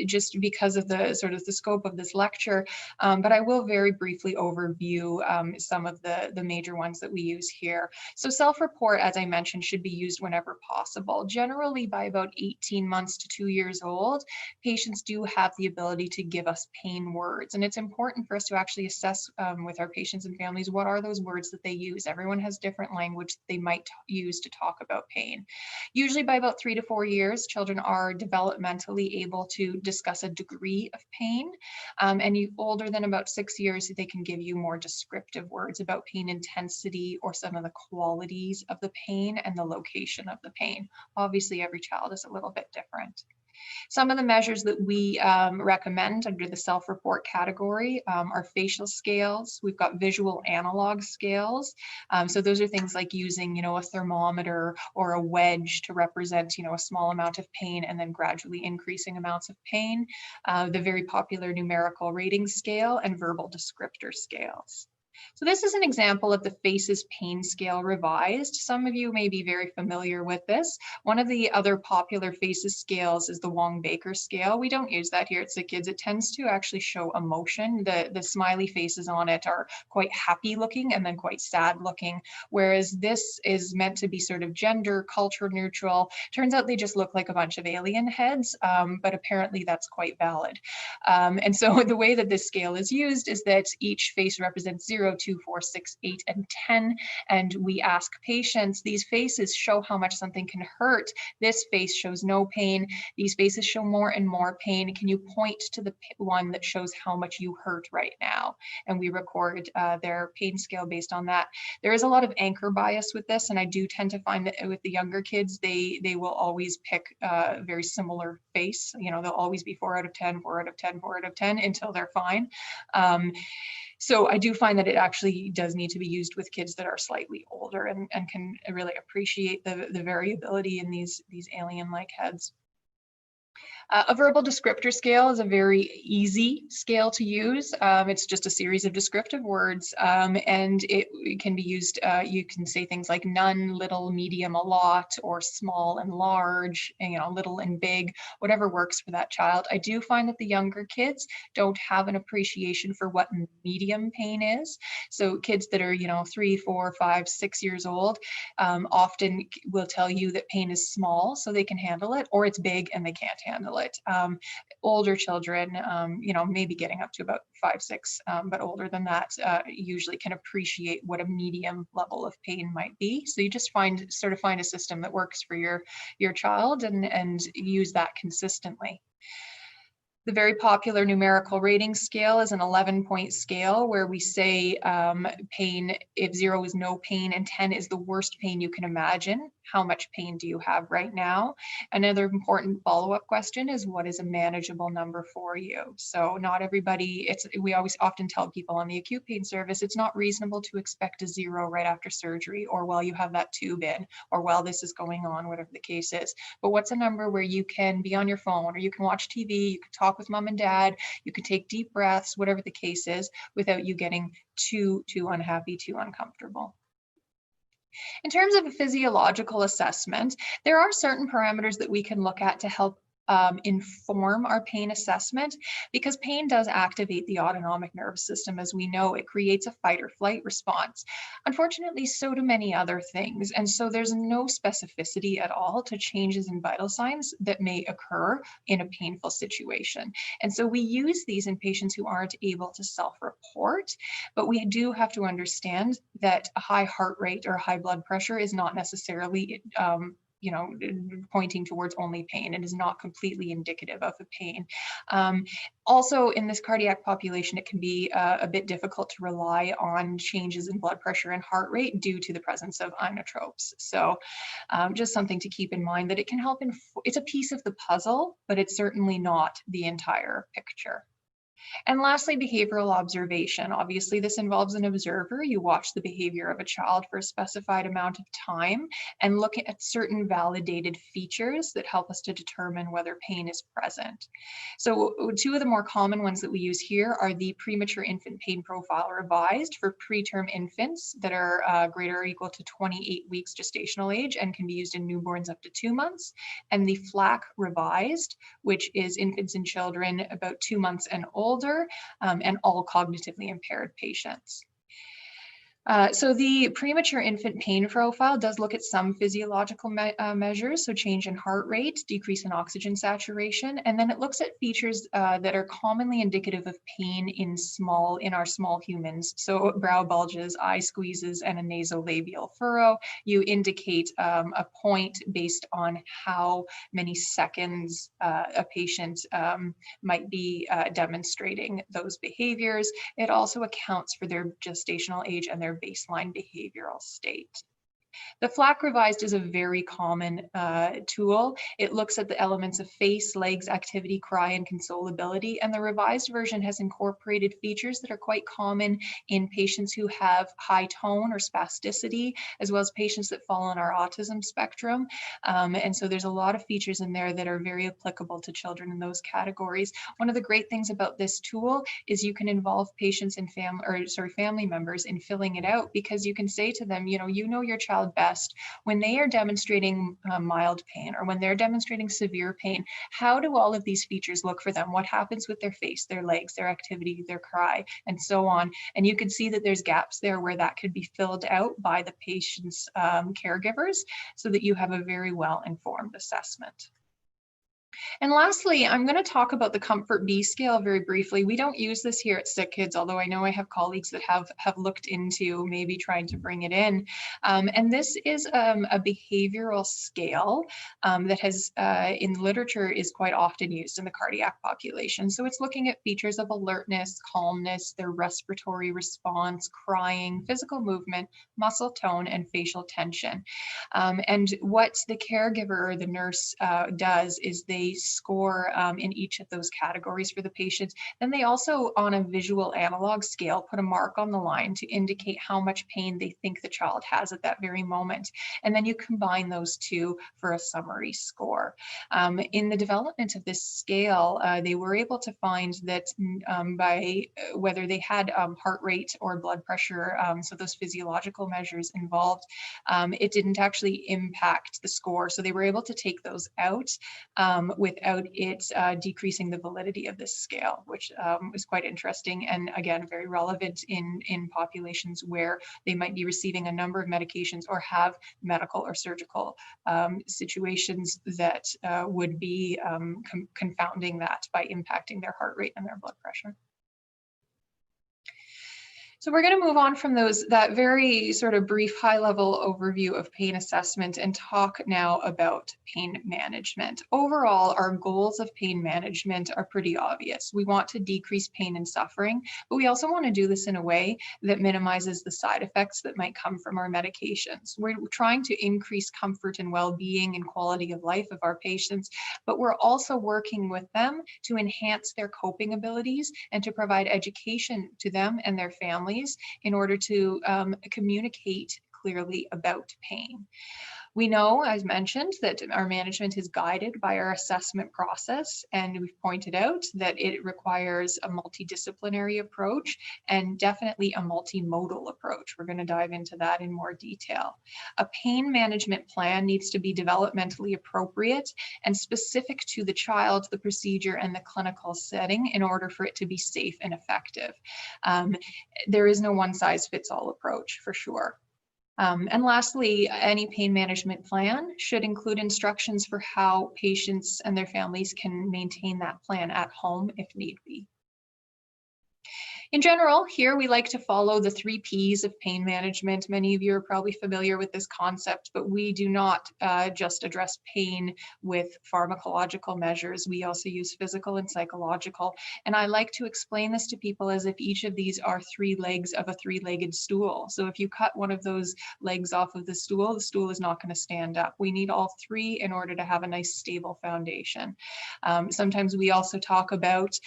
just because of the scope of this lecture, but I will very briefly overview some of the major ones that we use here. So self-report, as I mentioned, should be used whenever possible. Generally by about 18 months to 2 years old, patients do have the ability to give us pain words. And it's important for us to actually assess with our patients and families, what are those words that they use? Everyone has different language that they might use to talk about pain. Usually by about 3 to 4 years, children are developmentally able to discuss a degree of pain. And older than about 6 years, they can give you more descriptive words about pain intensity or some of the qualities of the pain and the location of the pain. Obviously, every child is a little bit different. Some of the measures that we recommend under the self-report category are facial scales. We've got visual analog scales. So those are things like using, a thermometer or a wedge to represent, a small amount of pain and then gradually increasing amounts of pain. The very popular numerical rating scale and verbal descriptor scales. So this is an example of the FACES pain scale revised. Some of you may be very familiar with this. One of the other popular FACES scales is the Wong-Baker scale. We don't use that here at Sick Kids. It tends to actually show emotion. The smiley faces on it are quite happy looking and then quite sad looking, whereas this is meant to be sort of gender, culture neutral. Turns out they just look like a bunch of alien heads, but apparently that's quite valid. And so the way that this scale is used is that each face represents 0, 2, 4, 6, 8, and 10. And we ask patients, these faces show how much something can hurt. This face shows no pain. These faces show more and more pain. Can you point to the one that shows how much you hurt right now? And we record their pain scale based on that. There is a lot of anchor bias with this, and I do tend to find that with the younger kids, they will always pick a very similar face. They'll always be 4 out of 10, 4 out of 10, 4 out of 10 until they're fine. So I do find that it actually does need to be used with kids that are slightly older and can really appreciate the variability in these alien-like heads. A verbal descriptor scale is a very easy scale to use. It's just a series of descriptive words, and it can be used, you can say things like none, little, medium, a lot, or small and large, and, little and big, whatever works for that child. I do find that the younger kids don't have an appreciation for what medium pain is. So kids that are, 3, 4, 5, 6 years old often will tell you that pain is small, so they can handle it, or it's big and they can't handle it. it. Older children, maybe getting up to about 5, 6, but older than that, usually can appreciate what a medium level of pain might be. So you just find a system that works for your child and use that consistently. The very popular numerical rating scale is an 11-point scale where we say pain, if 0 is no pain and 10 is the worst pain you can imagine, how much pain do you have right now? Another important follow-up question is, what is a manageable number for you? So not everybody, we always often tell people on the acute pain service, it's not reasonable to expect a 0 right after surgery, or while you have that tube in, or while this is going on, whatever the case is. But what's a number where you can be on your phone, or you can watch TV, you can talk with mom and dad, you can take deep breaths, whatever the case is, without you getting too unhappy, too uncomfortable. In terms of a physiological assessment, there are certain parameters that we can look at to help inform our pain assessment, because pain does activate the autonomic nervous system. As we know, it creates a fight or flight response. Unfortunately, so do many other things. And so there's no specificity at all to changes in vital signs that may occur in a painful situation. And so we use these in patients who aren't able to self-report, but we do have to understand that a high heart rate or high blood pressure is not necessarily pointing towards only pain, and is not completely indicative of a pain. Also, in this cardiac population, it can be a bit difficult to rely on changes in blood pressure and heart rate due to the presence of inotropes. So just something to keep in mind, that it can help, it's a piece of the puzzle, but it's certainly not the entire picture. And lastly, behavioral observation. Obviously, this involves an observer. You watch the behavior of a child for a specified amount of time and look at certain validated features that help us to determine whether pain is present. So two of the more common ones that we use here are the premature infant pain profile revised for preterm infants that are greater or equal to 28 weeks gestational age and can be used in newborns up to 2 months, and the FLAC revised, which is infants and children about 2 months and older, and all cognitively impaired patients. So the premature infant pain profile does look at some physiological measures, so change in heart rate, decrease in oxygen saturation, and then it looks at features that are commonly indicative of pain in our small humans. So brow bulges, eye squeezes, and a nasolabial furrow. You indicate a point based on how many seconds a patient might be demonstrating those behaviors. It also accounts for their gestational age and their baseline behavioral state. The FLAC revised is a very common tool. It looks at the elements of face, legs, activity, cry, and consolability. And the revised version has incorporated features that are quite common in patients who have high tone or spasticity, as well as patients that fall on our autism spectrum. And so there's a lot of features in there that are very applicable to children in those categories. One of the great things about this tool is you can involve patients and family members in filling it out, because you can say to them, you know your child best when they are demonstrating mild pain or when they're demonstrating severe pain. How do all of these features look for them? What happens with their face, their legs, their activity, their cry, and so on? And you can see that there's gaps there where that could be filled out by the patient's caregivers, so that you have a very well-informed assessment. And lastly, I'm going to talk about the Comfort B scale very briefly. We don't use this here at Sick Kids, although I know I have colleagues that have looked into maybe trying to bring it in. And this is a behavioral scale that has, in literature, is quite often used in the cardiac population. So it's looking at features of alertness, calmness, their respiratory response, crying, physical movement, muscle tone, and facial tension. And what the caregiver or the nurse does is they score in each of those categories for the patient. Then they also, on a visual analog scale, put a mark on the line to indicate how much pain they think the child has at that very moment. And then you combine those two for a summary score. In the development of this scale, they were able to find that by whether they had heart rate or blood pressure, so those physiological measures involved, it didn't actually impact the score. So they were able to take those out without it decreasing the validity of this scale, which is quite interesting and again, very relevant in populations where they might be receiving a number of medications or have medical or surgical situations that would be confounding that by impacting their heart rate and their blood pressure. So we're going to move on from that very sort of brief high-level overview of pain assessment and talk now about pain management. Overall, our goals of pain management are pretty obvious. We want to decrease pain and suffering, but we also want to do this in a way that minimizes the side effects that might come from our medications. We're trying to increase comfort and well-being and quality of life of our patients, but we're also working with them to enhance their coping abilities and to provide education to them and their families in order to communicate clearly about pain. We know, as mentioned, that our management is guided by our assessment process, and we've pointed out that it requires a multidisciplinary approach and definitely a multimodal approach. We're going to dive into that in more detail. A pain management plan needs to be developmentally appropriate and specific to the child, the procedure, and the clinical setting in order for it to be safe and effective. There is no one-size-fits-all approach, for sure. And lastly, any pain management plan should include instructions for how patients and their families can maintain that plan at home if need be. In general, here we like to follow the 3 Ps of pain management. Many of you are probably familiar with this concept, but we do not just address pain with pharmacological measures. We also use physical and psychological. And I like to explain this to people as if each of these are 3 legs of a 3-legged stool. So if you cut one of those legs off of the stool is not going to stand up. We need all 3 in order to have a nice stable foundation. Sometimes we also talk about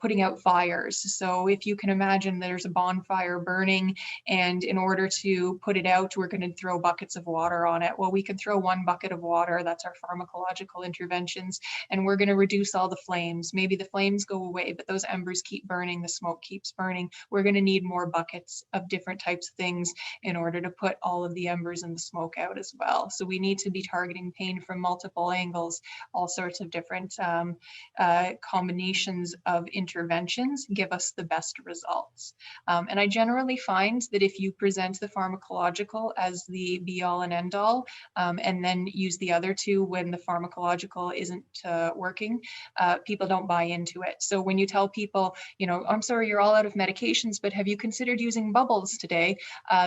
putting out fires. So if you can imagine there's a bonfire burning, and in order to put it out, we're going to throw buckets of water on it. Well, we can throw 1 bucket of water, that's our pharmacological interventions, and we're going to reduce all the flames. Maybe the flames go away, but those embers keep burning, the smoke keeps burning. We're going to need more buckets of different types of things in order to put all of the embers and the smoke out as well. So we need to be targeting pain from multiple angles, all sorts of different combinations of interventions give us the best results. And I generally find that if you present the pharmacological as the be-all and end-all, and then use the other 2 when the pharmacological isn't working, people don't buy into it. So when you tell people, you know, I'm sorry, you're all out of medications, but have you considered using bubbles today?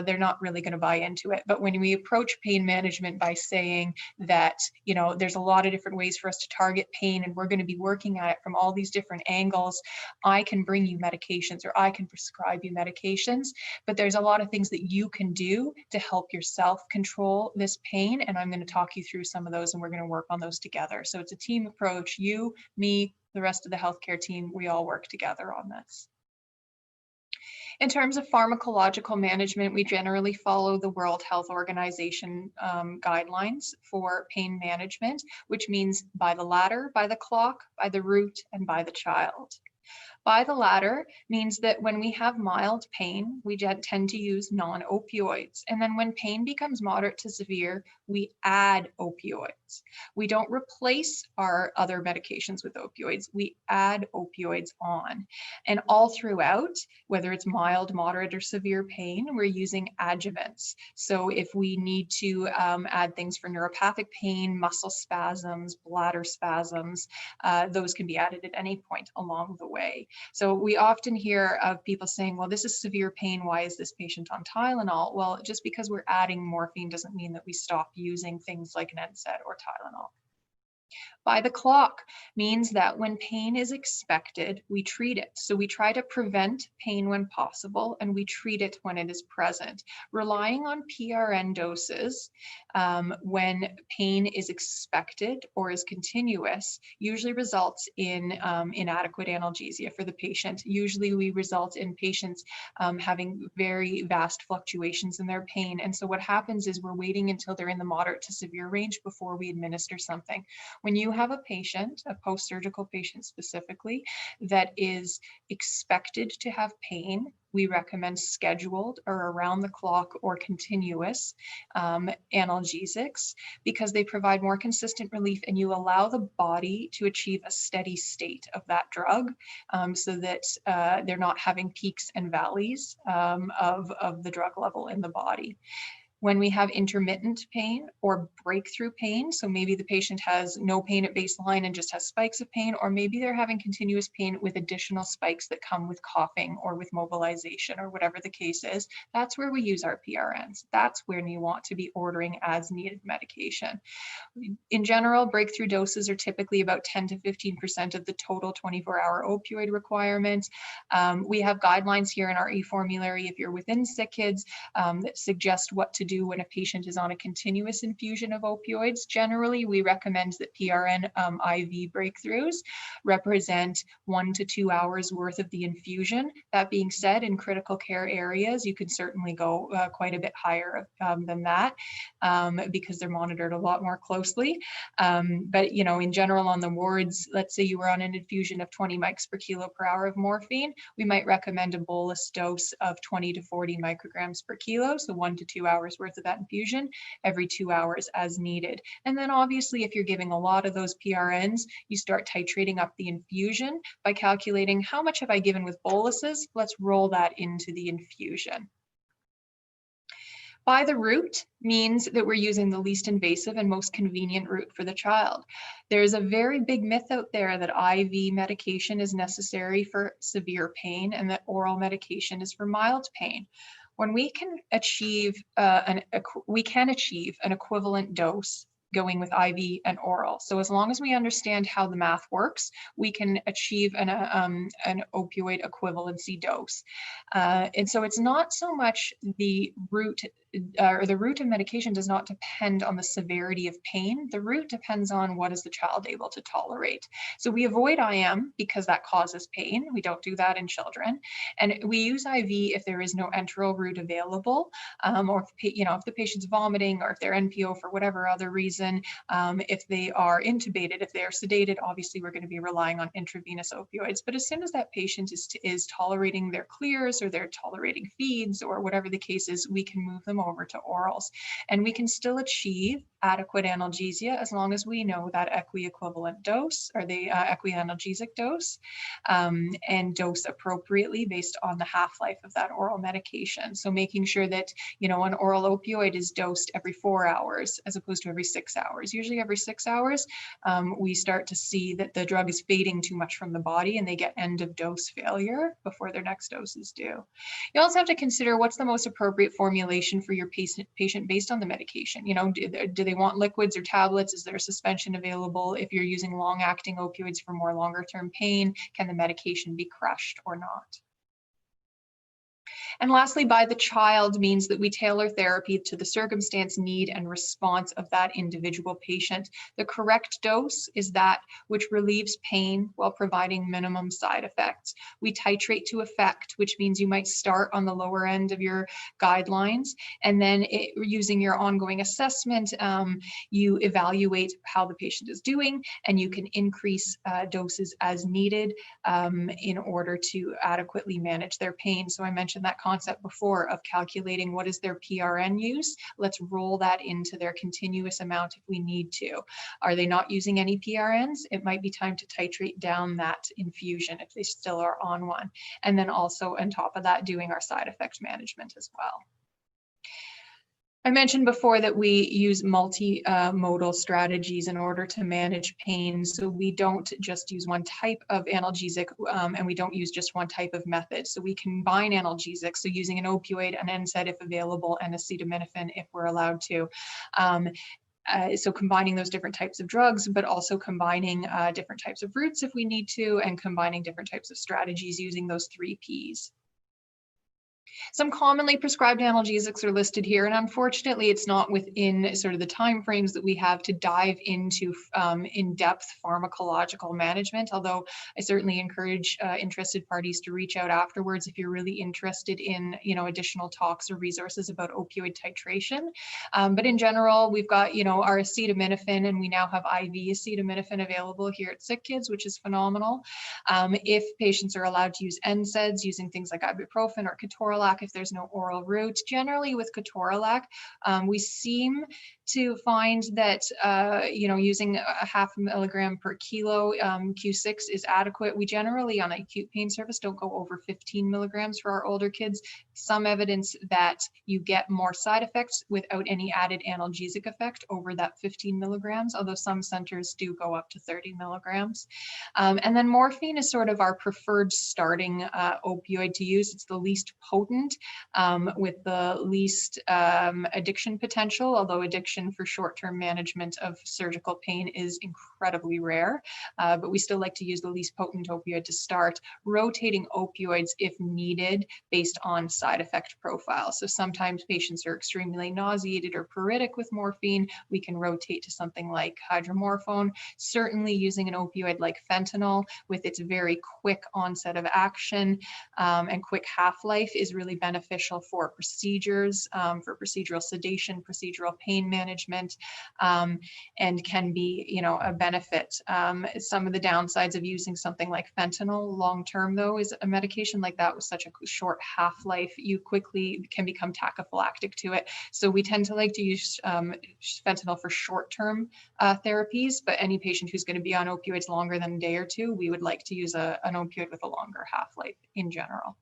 They're not really going to buy into it. But when we approach pain management by saying that, you know, there's a lot of different ways for us to target pain, and we're going to be working at it from all these different angles, I can bring you medications or I can prescribe you medications, but there's a lot of things that you can do to help yourself control this pain. And I'm going to talk you through some of those, and we're going to work on those together. So it's a team approach. You, me, the rest of the healthcare team, we all work together on this. In terms of pharmacological management, we generally follow the World Health Organization guidelines for pain management, which means by the ladder, by the clock, by the route, and by the child. By the ladder means that when we have mild pain, we tend to use non-opioids. And then when pain becomes moderate to severe, we add opioids. We don't replace our other medications with opioids, we add opioids on. And all throughout, whether it's mild, moderate, or severe pain, we're using adjuvants. So if we need to add things for neuropathic pain, muscle spasms, bladder spasms, those can be added at any point along the way. So we often hear of people saying, well, this is severe pain, why is this patient on Tylenol? Well, just because we're adding morphine doesn't mean that we stop using things like an NSAID or Tylenol. By the clock means that when pain is expected, we treat it. So we try to prevent pain when possible, and we treat it when it is present. Relying on PRN doses when pain is expected or is continuous usually results in inadequate analgesia for the patient. Usually we result in patients having very vast fluctuations in their pain. And so what happens is we're waiting until they're in the moderate to severe range before we administer something. When you have a patient, a post-surgical patient specifically, that is expected to have pain, we recommend scheduled or around the clock or continuous analgesics, because they provide more consistent relief and you allow the body to achieve a steady state of that drug, so that they're not having peaks and valleys of the drug level in the body. When we have intermittent pain or breakthrough pain, so maybe the patient has no pain at baseline and just has spikes of pain, or maybe they're having continuous pain with additional spikes that come with coughing or with mobilization or whatever the case is, that's where we use our PRNs. That's when you want to be ordering as needed medication. In general, breakthrough doses are typically about 10 to 15% of the total 24-hour opioid requirement. We have guidelines here in our e-formulary if you're within sick kids that suggest what to do when a patient is on a continuous infusion of opioids. Generally, we recommend that PRN IV breakthroughs represent 1 to 2 hours worth of the infusion. That being said, in critical care areas, you can certainly go quite a bit higher than that because they're monitored a lot more closely. But in general on the wards, let's say you were on an infusion of 20 mics per kilo per hour of morphine, we might recommend a bolus dose of 20 to 40 micrograms per kilo, so 1 to 2 hours worth of that infusion every 2 hours as needed. And then obviously if you're giving a lot of those PRNs, you start titrating up the infusion by calculating how much have I given with boluses, let's roll that into the infusion. By the route means that we're using the least invasive and most convenient route for the child. There's a very big myth out there that IV medication is necessary for severe pain and that oral medication is for mild pain. When we can achieve an equivalent dose going with IV and oral. So as long as we understand how the math works, we can achieve an opioid equivalency dose. And so it's not so much the route or the route of medication does not depend on the severity of pain. The route depends on what is the child able to tolerate. So we avoid IM because that causes pain. We don't do that in children. And we use IV if there is no enteral route available, or if the patient's vomiting, or if they're NPO for whatever other reason, if they are intubated, if they are sedated, obviously we're going to be relying on intravenous opioids. But as soon as that patient is tolerating their clears or they're tolerating feeds or whatever the case is, we can move them over to orals. And we can still achieve adequate analgesia as long as we know that equi-equivalent dose or the equi-analgesic dose and dose appropriately based on the half-life of that oral medication. So making sure that, an oral opioid is dosed every 4 hours as opposed to every 6 hours. Usually every 6 hours, we start to see that the drug is fading too much from the body and they get end of dose failure before their next dose is due. You also have to consider what's the most appropriate formulation for your patient based on the medication. Do they want liquids or tablets? Is there a suspension available? If you're using long-acting opioids for more longer-term pain, can the medication be crushed or not? And lastly, by the child means that we tailor therapy to the circumstance, need, and response of that individual patient. The correct dose is that which relieves pain while providing minimum side effects. We titrate to effect, which means you might start on the lower end of your guidelines, and then using your ongoing assessment, you evaluate how the patient is doing, and you can increase doses as needed in order to adequately manage their pain. So I mentioned that concept before of calculating what is their PRN use. Let's roll that into their continuous amount if we need to. Are they not using any PRNs? It might be time to titrate down that infusion if they still are on one. And then also on top of that, doing our side effect management as well. I mentioned before that we use multimodal strategies in order to manage pain. So we don't just use one type of analgesic and we don't use just one type of method. So we combine analgesics, so using an opioid, an NSAID if available, and acetaminophen if we're allowed to. So combining those different types of drugs, but also combining different types of routes if we need to, and combining different types of strategies using those 3 Ps. Some commonly prescribed analgesics are listed here, and unfortunately, it's not within sort of the timeframes that we have to dive into in-depth pharmacological management, although I certainly encourage interested parties to reach out afterwards if you're really interested in, additional talks or resources about opioid titration. But in general, we've got, our acetaminophen, and we now have IV acetaminophen available here at Sick Kids, which is phenomenal. If patients are allowed to use NSAIDs using things like ibuprofen or ketorolac, if there's no oral route. Generally with ketorolac, we seem to find that, using a 0.5 milligram per kilo Q6 is adequate. We generally on acute pain service don't go over 15 milligrams for our older kids. Some evidence that you get more side effects without any added analgesic effect over that 15 milligrams, although some centers do go up to 30 milligrams. And then morphine is sort of our preferred starting opioid to use. It's the least potent with the least addiction potential, although addiction for short-term management of surgical pain is incredibly rare, but we still like to use the least potent opioid to start, rotating opioids if needed based on side effect profile. So sometimes patients are extremely nauseated or pruritic with morphine. We can rotate to something like hydromorphone. Certainly using an opioid like fentanyl with its very quick onset of action and quick half-life is really beneficial for procedures, for procedural sedation, procedural pain management, and can be, a benefit. Some of the downsides of using something like fentanyl long-term, though, is a medication like that with such a short half-life, you quickly can become tachyphylactic to it. So we tend to like to use fentanyl for short-term therapies, but any patient who's going to be on opioids longer than a day or two, we would like to use an opioid with a longer half-life in general.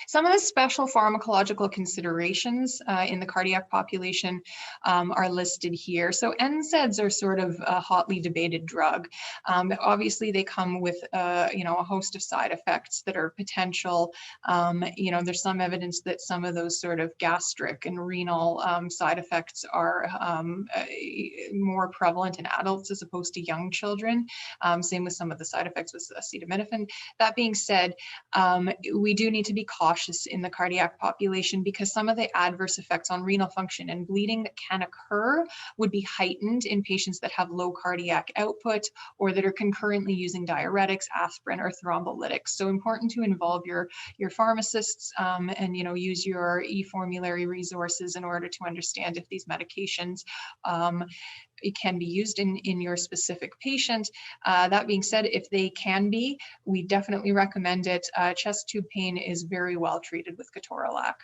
Some of the special pharmacological considerations in the cardiac population are listed here. So NSAIDs are sort of a hotly debated drug. Obviously, they come with a host of side effects that are potential. There's some evidence that some of those sort of gastric and renal side effects are more prevalent in adults as opposed to young children. Same with some of the side effects with acetaminophen. That being said, we do need to be cautious in the cardiac population because some of the adverse effects on renal function and bleeding that can occur would be heightened in patients that have low cardiac output or that are concurrently using diuretics, aspirin, or thrombolytics. So important to involve your pharmacists and use your e-formulary resources in order to understand if these medications it can be used in your specific patient. That being said, if they can be, we definitely recommend it. Chest tube pain is very well treated with ketorolac.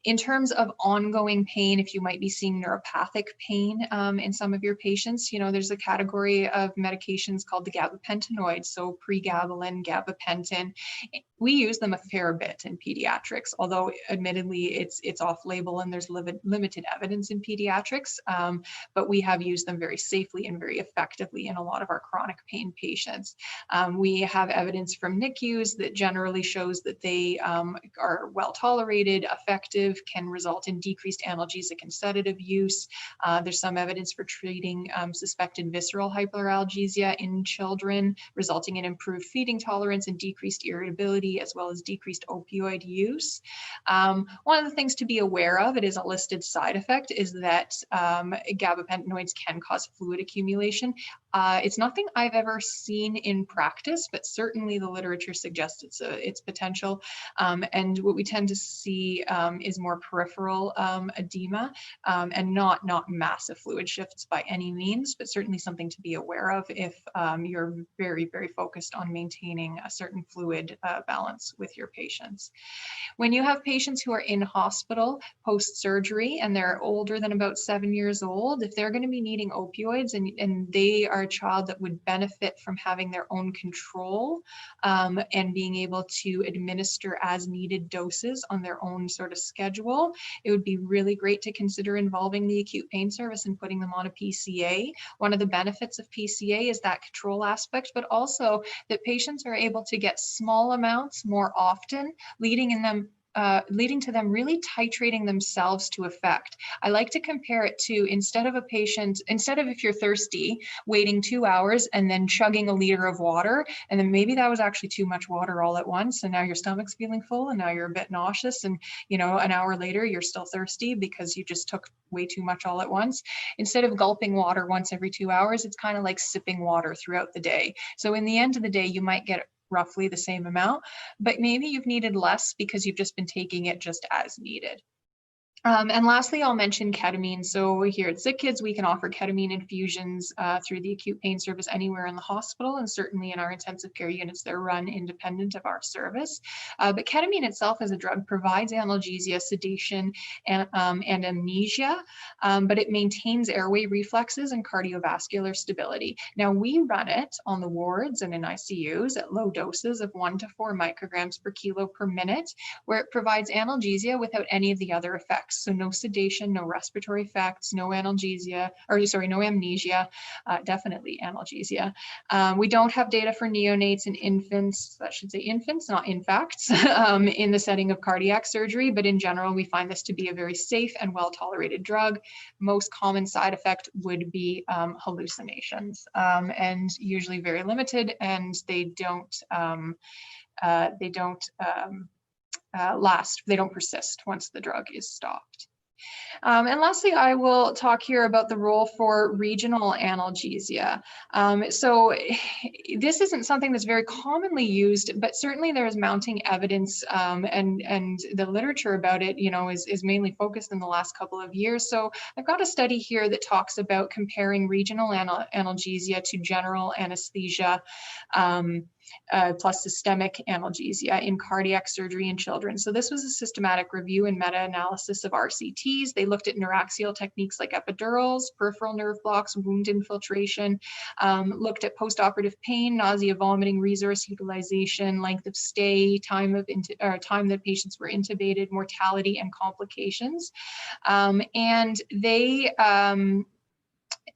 In terms of ongoing pain, if you might be seeing neuropathic pain in some of your patients, there's a category of medications called the gabapentinoids, so pregabalin, gabapentin. We use them a fair bit in pediatrics, although admittedly it's off-label and there's limited evidence in pediatrics, but we have used them very safely and very effectively in a lot of our chronic pain patients. We have evidence from NICUs that generally shows that they are well tolerated, effective, can result in decreased analgesic and sedative use. There's some evidence for treating suspected visceral hyperalgesia in children, resulting in improved feeding tolerance and decreased irritability, as well as decreased opioid use. One of the things to be aware of, it is a listed side effect, is that gabapentinoids can cause fluid accumulation. It's nothing I've ever seen in practice, but certainly the literature suggests its potential. And what we tend to see is more peripheral edema and not massive fluid shifts by any means, but certainly something to be aware of if you're very, very focused on maintaining a certain fluid balance with your patients. When you have patients who are in hospital post-surgery and they're older than about 7 years old, if they're going to be needing opioids and they are a child that would benefit from having their own control and being able to administer as needed doses on their own sort of schedule, it would be really great to consider involving the acute pain service and putting them on a PCA. One of the benefits of PCA is that control aspect, but also that patients are able to get small amounts more often, leading in them leading to them really titrating themselves to effect. I like to compare it to, instead of if you're thirsty, waiting 2 hours and then chugging a liter of water, and then maybe that was actually too much water all at once, and now your stomach's feeling full, and now you're a bit nauseous, and an hour later you're still thirsty because you just took way too much all at once. Instead of gulping water once every 2 hours, it's kind of like sipping water throughout the day. So in the end of the day, you might get roughly the same amount, but maybe you've needed less because you've just been taking it just as needed. And lastly, I'll mention ketamine. So here at Sick Kids, we can offer ketamine infusions through the acute pain service anywhere in the hospital, and certainly in our intensive care units, they're run independent of our service. But ketamine itself as a drug provides analgesia, sedation, and amnesia, but it maintains airway reflexes and cardiovascular stability. Now, we run it on the wards and in ICUs at low doses of 1 to 4 micrograms per kilo per minute, where it provides analgesia without any of the other effects. So no sedation, no respiratory effects, no analgesia, no amnesia, definitely analgesia. We don't have data for neonates and infants, I should say infants, not infacts, in the setting of cardiac surgery, but in general, we find this to be a very safe and well-tolerated drug. Most common side effect would be hallucinations, and usually very limited, and they don't last, they don't persist once the drug is stopped. And lastly, I will talk here about the role for regional analgesia. So this isn't something that's very commonly used, but certainly there is mounting evidence, and the literature about it, is mainly focused in the last couple of years. So I've got a study here that talks about comparing regional analgesia to general anesthesia, plus systemic analgesia in cardiac surgery in children. So this was a systematic review and meta-analysis of RCTs. They looked at neuraxial techniques like epidurals, peripheral nerve blocks, wound infiltration, looked at postoperative pain, nausea, vomiting, resource utilization, length of stay, time that patients were intubated, mortality, and complications. And they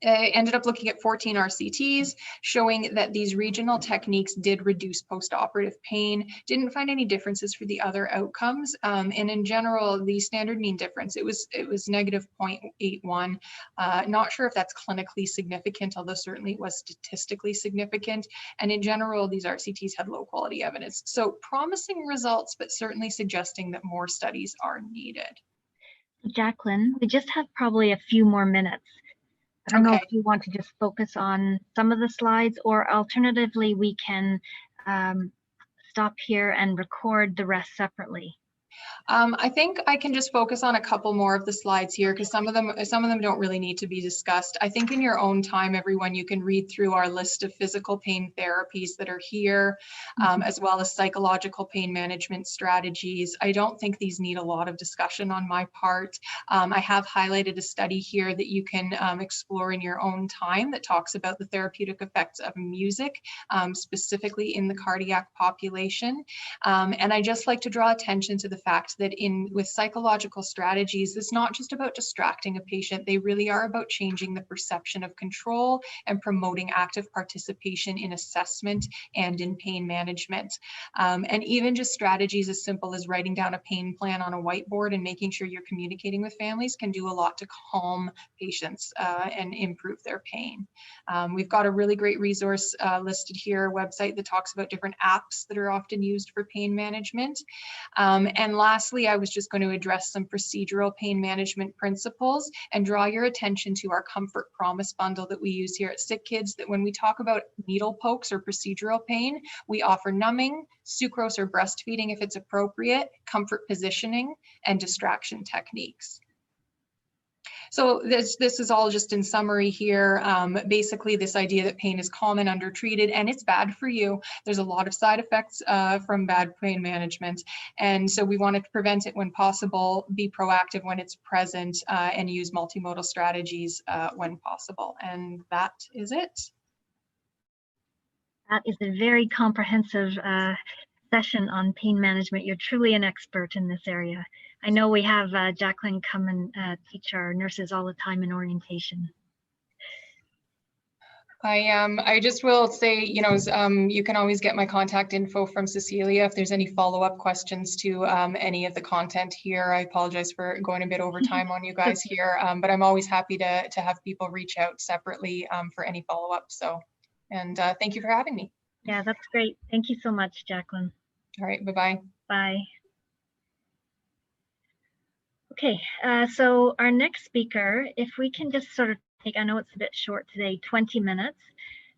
ended up looking at 14 RCTs, showing that these regional techniques did reduce postoperative pain, didn't find any differences for the other outcomes. And in general, the standard mean difference, it was negative 0.81. Not sure if that's clinically significant, although certainly it was statistically significant. And in general, these RCTs had low quality evidence. So promising results, but certainly suggesting that more studies are needed. Jacqueline, we just have probably a few more minutes. I don't know if you want to just focus on some of the slides, or alternatively, we can stop here and record the rest separately. I think I can just focus on a couple more of the slides here, because some of them don't really need to be discussed. I think in your own time, everyone, you can read through our list of physical pain therapies that are here, as well as psychological pain management strategies. I don't think these need a lot of discussion on my part. I have highlighted a study here that you can explore in your own time that talks about the therapeutic effects of music, specifically in the cardiac population. And I just like to draw attention to the fact that with psychological strategies, it's not just about distracting a patient. They really are about changing the perception of control and promoting active participation in assessment and in pain management. And even just strategies as simple as writing down a pain plan on a whiteboard and making sure you're communicating with families can do a lot to calm patients and improve their pain. We've got a really great resource listed here, a website that talks about different apps that are often used for pain management. And lastly, I was just going to address some procedural pain management principles and draw your attention to our Comfort Promise bundle that we use here at Sick Kids, that when we talk about needle pokes or procedural pain, we offer numbing, sucrose or breastfeeding if it's appropriate, comfort positioning, and distraction techniques. So this is all just in summary here. Basically, this idea that pain is common, undertreated, and it's bad for you. There's a lot of side effects from bad pain management. And so we want to prevent it when possible, be proactive when it's present, and use multimodal strategies when possible. And that is it. That is a very comprehensive session on pain management. You're truly an expert in this area. I know we have Jacqueline come and teach our nurses all the time in orientation. I just will say, you can always get my contact info from Cecilia if there's any follow-up questions to any of the content here. I apologize for going a bit over time on you guys here, but I'm always happy to have people reach out separately for any follow-up. So, and thank you for having me. Yeah, that's great. Thank you so much, Jacqueline. All right, bye-bye. Bye. Okay, so our next speaker, if we can just sort of take, I know it's a bit short today, 20 minutes.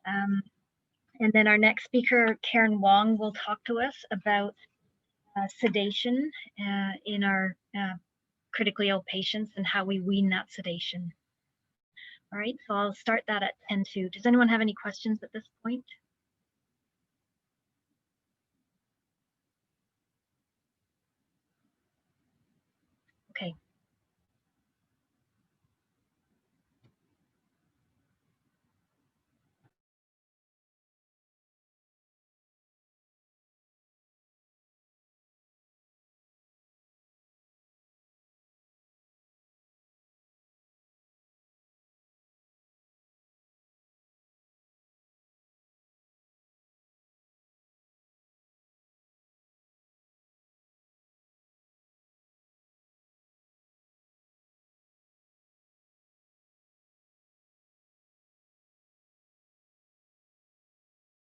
And then our next speaker, Karen Wong, will talk to us about sedation in our critically ill patients and how we wean that sedation. All right, so I'll start that at 10:02. Does anyone have any questions at this point?